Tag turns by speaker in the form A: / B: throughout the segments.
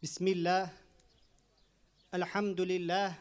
A: Bismillah, elhamdülillah,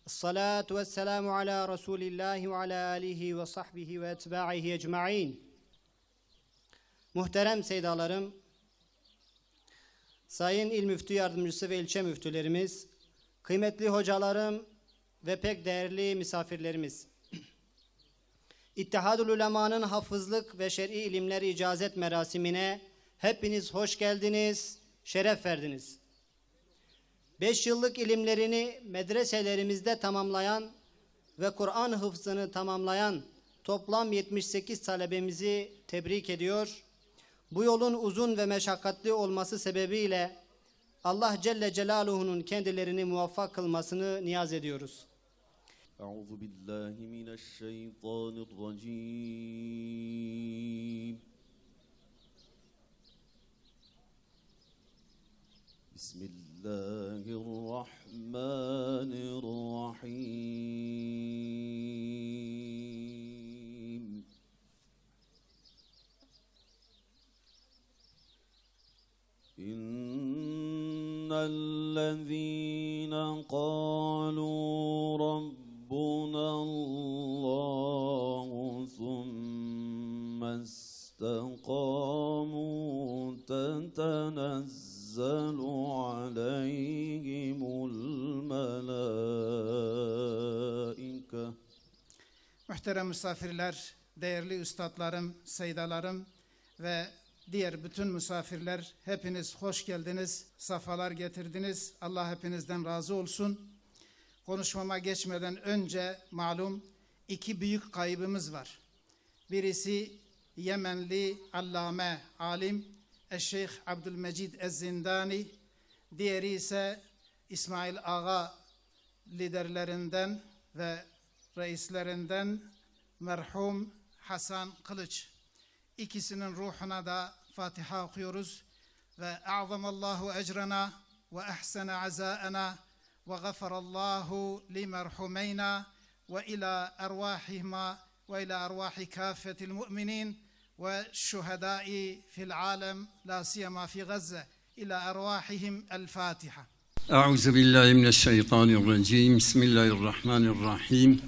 A: esselatu vesselamu ala Resulillahi ve ala alihi ve sahbihi ve etba'ihi ecma'in. Muhterem seydalarım, sayın il müftü yardımcısı ve ilçe müftülerimiz, kıymetli hocalarım ve pek değerli misafirlerimiz. İttihad-ül Ulema'nın hafızlık ve şer'i ilimleri icazet merasimine hepiniz hoş geldiniz, şeref verdiniz. 5 yıllık ilimlerini medreselerimizde tamamlayan ve Kur'an hıfzını tamamlayan toplam 78 talebemizi tebrik ediyor. Bu yolun uzun ve meşakkatli olması sebebiyle Allah Celle Celaluhu'nun kendilerini muvaffak kılmasını niyaz ediyoruz.
B: Euzu billahi mineşşeytanirracim. Bismillahirrahmanirrahim. İnnellezîne qâlû Rabbunallâhu thumme istekâmû tetenezzalu aleyhimul melâike.
C: Muhterem misafirler, değerli üstadlarım, seydalarım ve diğer bütün misafirler, hepiniz hoş geldiniz, safalar getirdiniz. Allah hepinizden razı olsun. Konuşmama geçmeden önce malum 2 büyük kaybımız var. Birisi Yemenli allame, alim Eşşeyh Abdülmecid Ez-Zindani, diğeri ise İsmail Ağa liderlerinden ve reislerinden merhum Hasan Kılıç. İkisinin ruhuna da Fatiha okuyoruz. Ve a'zamallahu ecrana ve ahsana azaana ve gafarallahu li merhumeyna ve ila ervahihima ve ila ervahi kâffetil mu'minin ve şuhedai fil alem la siyama fi Gazze ila ervahihim el Fatiha.
D: Euzu billahi mineşşeytanirracim. Bismillahirrahmanirrahim.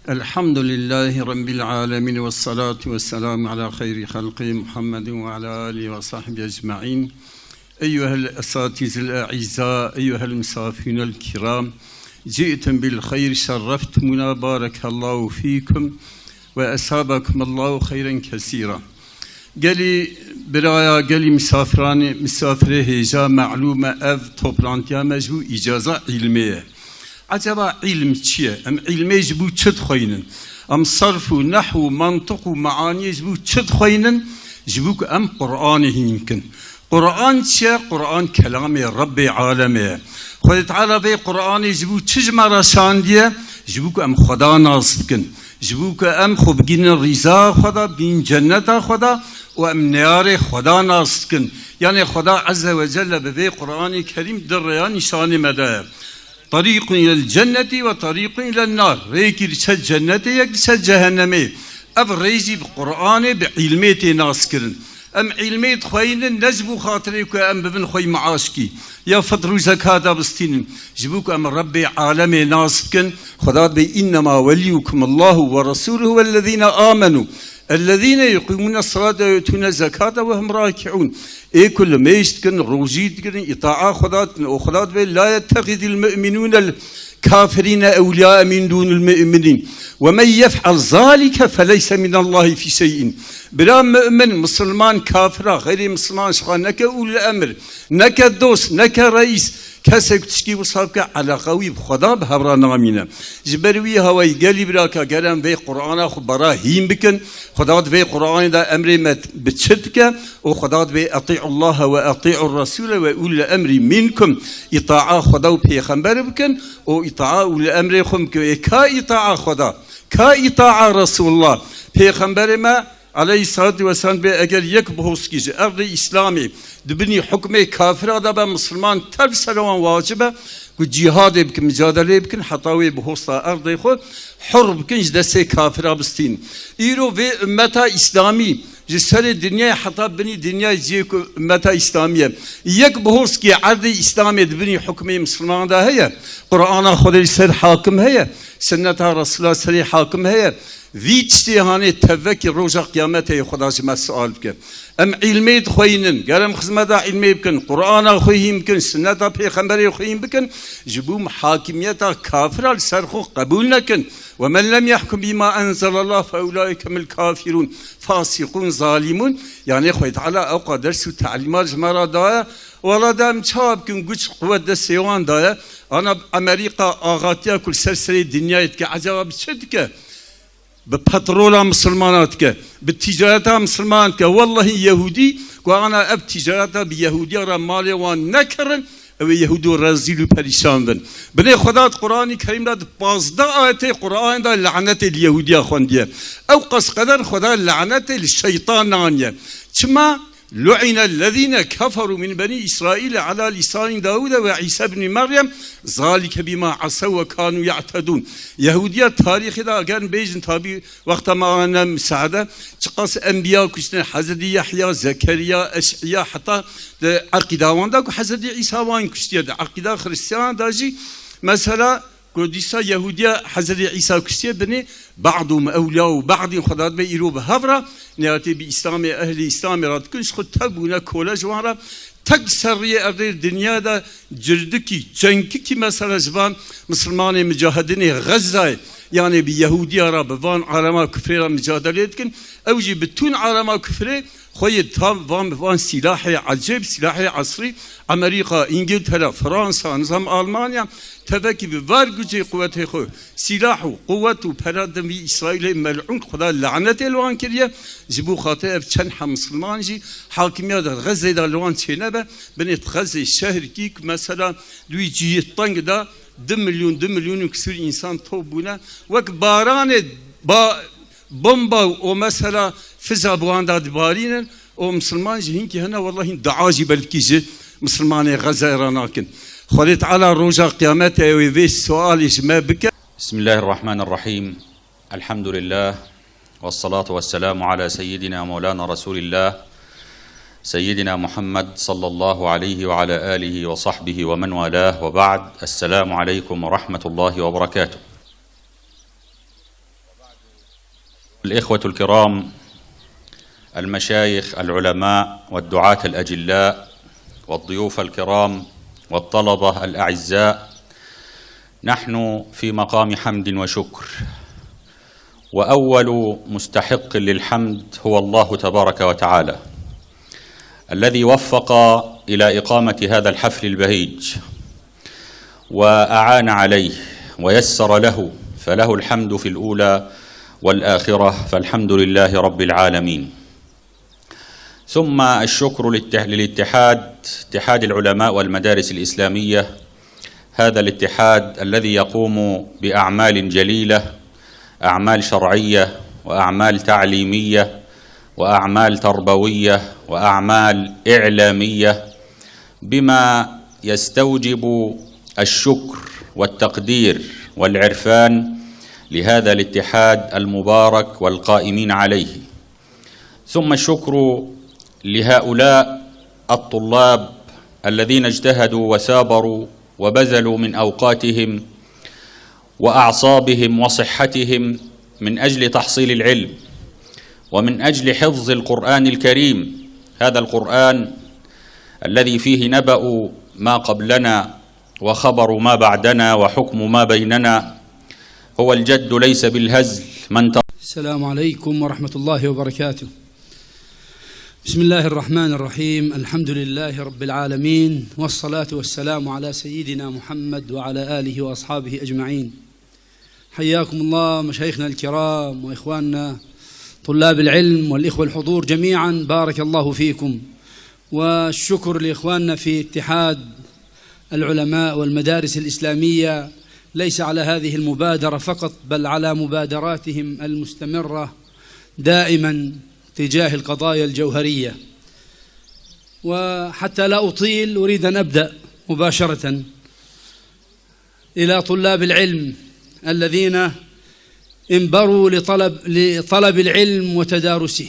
D: Elhamdülillahi Rabbil alemin ve salatu ve selamu ala hayri halqi Muhammedin ve ala alihi ve sahbihi ecma'in. Eyyuhel esatizil a'izza, eyyuhel misafirunel kiram. Ci'tum bil hayr, şerreftumuna, barakallahu fikum ve esabakumallahu hayren kesira. Geli biraya, geli misafire heyeca ma'lume ev toplantıya mecbu icaza ilmiye. Acaba ilm çiye? Em ilme bu çıt khoynin. Em sarfu, nahvu, mantıku, maani bu çıt khoynin. Jibuk em Kur'an hinkin. Kur'an çiye? Kur'an kelame Rabbi aleme. Khudi Teala ve Kur'an jibu çizmara şandiye. Jibuk em Khuda nasibkin. Jibuk em khubgin riza Khuda, bin cenneta Khuda ve em niyare Khuda nasibkin. Yani Khuda azze ve celle ve Kur'an-ı Kerim derya nişani mede. طريق إلى الجنة وطريق إلى النار. ريكي رسال جنة يكسال جهنمي. أب ريزي بقرآن بعلميتي ناسكرن. أم علميت خوين نجبو خاطريك أم ببن خوي معاشكي. يا فطرو زكاة بستين. جبوك أم ربي عالمي ناسكن. خدا بي إنما وليكم الله ورسوله والذين آمنوا. الذين يقيمون الصلاة ويؤتون الزكاة وهم راكعون. كل ما يشتكن روجيتكن إطاعة خداتن وخدات لا يتخذ المؤمنون الكافرين أولياء من دون المؤمنين ومن يفعل ذلك فليس من الله في شيء. بلا مؤمن مسلمان كافرة غير مسلمان شخا نك أولي الأمر نك الدوس نك رئيس كسك تشكي وصابك على قوي بخدا بهبرا نامينا جبروي هواي قالي براكا قالم في قرآن خبرا هيم بكن خدات في قرآن دا أمر مت بتشتك وخدات في أطيع الله وأطيع الرسول وأولي الأمر منكم إطاعة خدا وبيخمبر بكن وإطاعة أولي الأمر خم كإطاعة خدا كإطاعة رسول الله بيخمبر ما Aleyhisselatü Vesselam be eğer yek boğuzkici erdi İslami dibini hükme kafir da ben Müslüman terk salavan vacibe ku cihad ebkin mücadele ebkin hatavi boğuzda erdi xo hur bkin jdese kafir abistin. İro ve ümmeta İslami جسر الدنيا حتى بني دنيا جيك متى إسلامية يك بهوس كي عرض إسلامي بني حكمي مسلمان ده هي قرآن خدا سر حاكم هي سنة رسول الله سر حاكم هي ذي تشتيهاني تفكي روجا قيامته خدا جمع السؤال بك ام علمي خوينن قالم خدمة علمي بكن قرآن خويهم بكن سنة بيغمبري خويهم بكن جبو محاكمية كافرة لسرخو قبول نكن ومن لم يحكم بما أنزل الله فأولئك هم الكافرون فاسقون ظالمون يعني خوي تعالى أوقع درس وتعليمات جمارة دايا ولا دام شاب كن قوش قوة دسيوان دايا أنا بأمريكا آغاتيا كل سرسري الدنيا يتكي عجبا بشدك ببترولا مسلماناتك بالتجارة مسلماناتك والله يهودي وأنا أب تجارة بيهودي رمالي وان نكرن أو يهودي رزيل وبريشان بن بني خدات قرآن كريم داد بازدا آيات قرآن دا لعنة اليهودية خواندية أو قص قدر خدا لعنة الشيطان نانية كما لعن الذين كفروا من بني إسرائيل على لسان داود وعيسى بن مريم ذلك بما عصوا وكانوا يعتدون يهودية تاريخ دا كان بيجن تابي وقت ما أنا مساعدة تقص أنبياء كشتن حزد يحيى زكريا أشعياء حتى عقيدة واندا حزد عيسى وان كشتيا عقيدة خريستيان داجي مثلا قديسة يهودية حزد عيسى كشتيا بني بعضهم أولياء وبعضهم خدات بيرو بهفرة نياتي بإسلام أهل إسلام راد كنش خد تبونا كولا جوارا تكسرية أرض الدنيا دا جردكي جنكي مثلا جبان مسلمان مجاهدين غزة يعني بيهودية رابوان عالما كفرية مجادلة كن أوجي بتون عالما كفرية خوي تام فان سلاح عجيب سلاح عصري أمريكا إنجلترا فرنسا نظام ألمانيا تفكي بفارجي قوته خو سلاح قوته برادم إسرائيل ملعون خدا لعنة الوان كريه جبو خاطئ بتشنح مسلمان جي حاكمية غزة دا الوان تشينبه بنت غزة الشهر كيك مثلا دوي جي الطنق دا 2 مليون وكسر إنسان طوبونا وك باران بومبا ومثلا فزا بواندا دبارين ومسلمان جهين كي هنا والله دعاجي بلكي جي مسلمان غزة راناكن خليت على رجا قيامته ويفي السؤال ما بك.
E: بسم الله الرحمن الرحيم الحمد لله والصلاة والسلام على سيدنا مولانا رسول الله سيدنا محمد صلى الله عليه وعلى آله وصحبه ومن والاه وبعد السلام عليكم ورحمة الله وبركاته. الإخوة الكرام المشايخ العلماء والدعاة الأجلاء والضيوف الكرام والطلبة الأعزاء نحن في مقام حمد وشكر وأول مستحق للحمد هو الله تبارك وتعالى الذي وفق إلى إقامة هذا الحفل البهيج وأعان عليه ويسر له فله الحمد في الأولى والآخرة فالحمد لله رب العالمين. ثم الشكر للاتحاد اتحاد العلماء والمدارس الإسلامية هذا الاتحاد الذي يقوم بأعمال جليلة أعمال شرعية وأعمال تعليمية وأعمال تربوية وأعمال إعلامية بما يستوجب الشكر والتقدير والعرفان لهذا الاتحاد المبارك والقائمين عليه. ثم الشكر لهؤلاء الطلاب الذين اجتهدوا وثابروا وبذلوا من أوقاتهم وأعصابهم وصحتهم من أجل تحصيل العلم ومن أجل حفظ القرآن الكريم هذا القرآن الذي فيه نبأ ما قبلنا وخبر ما بعدنا وحكم ما بيننا هو الجد ليس بالهزل
F: السلام عليكم ورحمة الله وبركاته. بسم الله الرحمن الرحيم الحمد لله رب العالمين والصلاة والسلام على سيدنا محمد وعلى آله وأصحابه أجمعين. حياكم الله مشايخنا الكرام وإخواننا طلاب العلم والإخوة الحضور جميعا بارك الله فيكم. والشكر لإخواننا في اتحاد العلماء والمدارس الإسلامية ليس على هذه المبادرة فقط بل على مبادراتهم المستمرة دائما تجاه القضايا الجوهرية. وحتى لا أطيل أريد أن أبدأ مباشرة إلى طلاب العلم الذين انبروا لطلب العلم وتدارسه.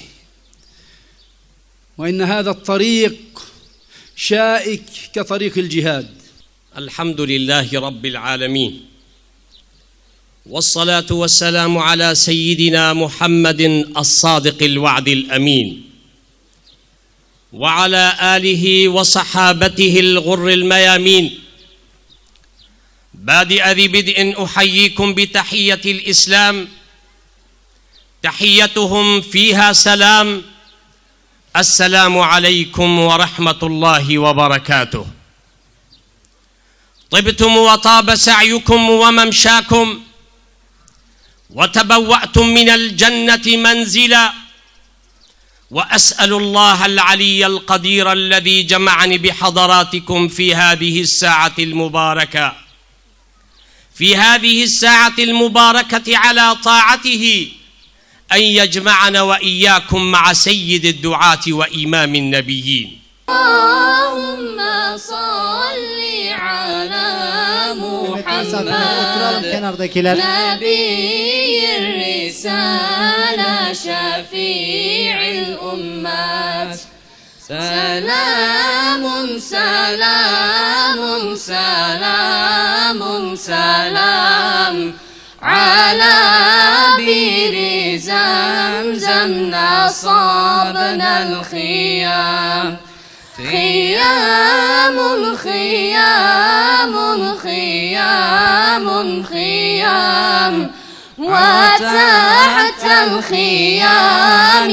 F: وإن هذا الطريق شائك كطريق الجهاد.
G: الحمد لله رب العالمين، والصلاة والسلام على سيدنا محمد الصادق الوعد الأمين، وعلى آله وصحابته الغر الميامين. بادئ ذي بدء أحييكم بتحية الإسلام، تحيتهم فيها سلام. السلام عليكم ورحمة الله وبركاته. طبتم وطاب سعيكم وممشاكم، وتبوأتم من الجنة منزلا، وأسأل الله العلي القدير الذي جمعني بحضراتكم في هذه الساعة المباركة، في هذه الساعة المباركة على طاعته، أن يجمعنا وإياكم مع سيد الدعاة وإمام النبيين.
H: اللهم صل على محمد نبي الرسالة شفيع الأمات. سلام سلام سلام سلام على بير زمزم نصبنا الخيام. خيام خيام خيام خيام، وتحت الخيام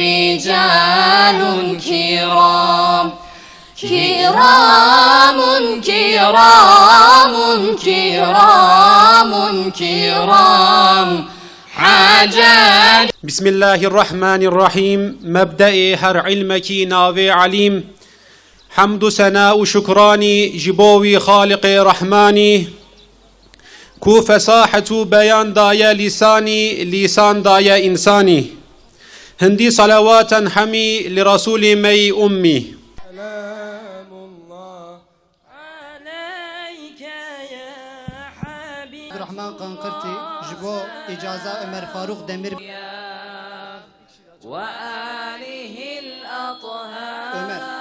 H: رجال كرام كرام كرام كرام كرام حاجات.
I: بسم الله الرحمن الرحيم. مبدأ هر علمكي ناوي عليم، حمد سناء شكراني جبوي خالق رحماني، كو فصاحة بيان دايا لساني لسان دايا إنساني، هندي صلوات حمي لرسول مي أمي.
H: سلام الله عليك يا حبيب
A: الرحمن قنقرتي جبو إجازة عمر فاروق دمير
H: وآله الأطهار.